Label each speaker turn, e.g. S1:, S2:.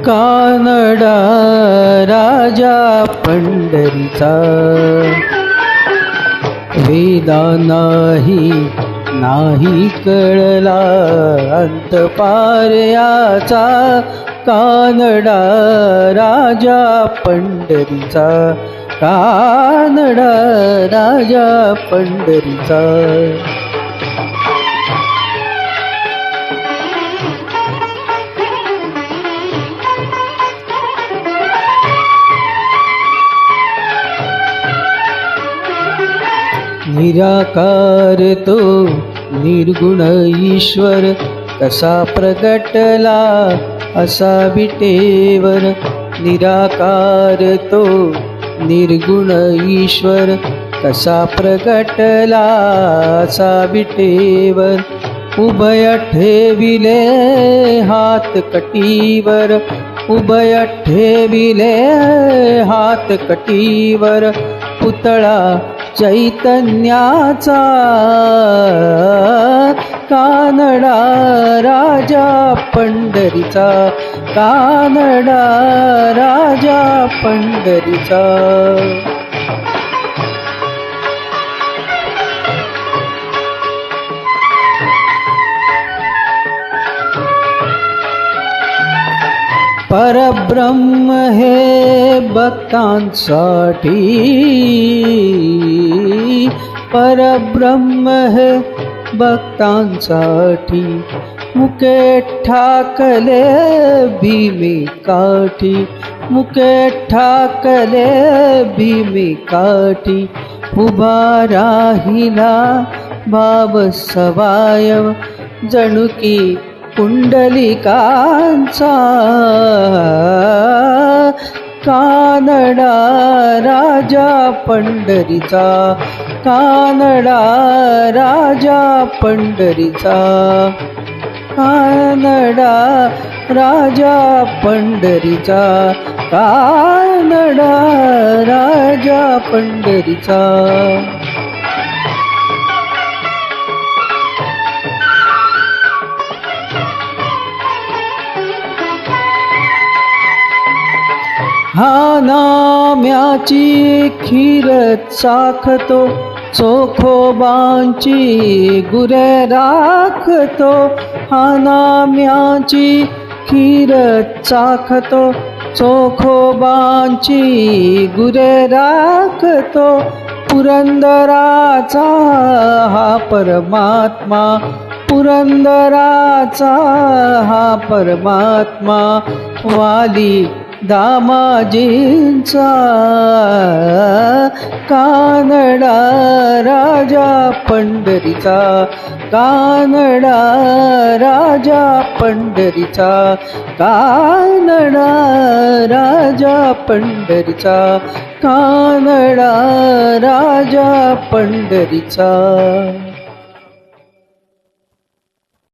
S1: कानडा राजा पंढरीचा, वेदा नाही कळला अंत पार याचा, कानडा राजा पंढरीचा, कानडा राजा पंढरीचा. निराकार तो निर्गुण ईश्वर, कसा प्रगटला असा विटेवर. निराकार तो निर्गुण ईश्वर, कसा प्रगटला असा विटेवर. उभय ठेविले हात कटीवर, उभय ठेविले हात कटीवर. पुतळा चैतन्याचा, कानडा राजा पंढरीचा, कानडा राजा पंढरीचा. परब्रह्म हे भक्तांसाठी, परब्रह्म हे भक्तांसाठी. मुके ठाकले भीमे काठी, मुके ठाकले भीमे काठी. उभा राहिला भाव सवायव, जणू की पुंडलिकांचा, कानडा राजा पंढरीचा, कानडा राजा पंढरीचा, कानडा राजा पंढरीचा, कानडा राजा पंढरीचा. हा नाम्याची खीर चाखतो, चोखोबांची गुरे राखतो. हा नाम्याची खीर चाखतो, चोखोबांची गुरे राखतो. पुरंदराचा हा परमात्मा, पुरंदराचा हा परमात्मा. वाली दामाजींचा, कानडा राजा पंढरीचा, कानडा राजा पंढरीचा, कानडा राजा पंढरीचा, कानडा राजा पंढरीचा.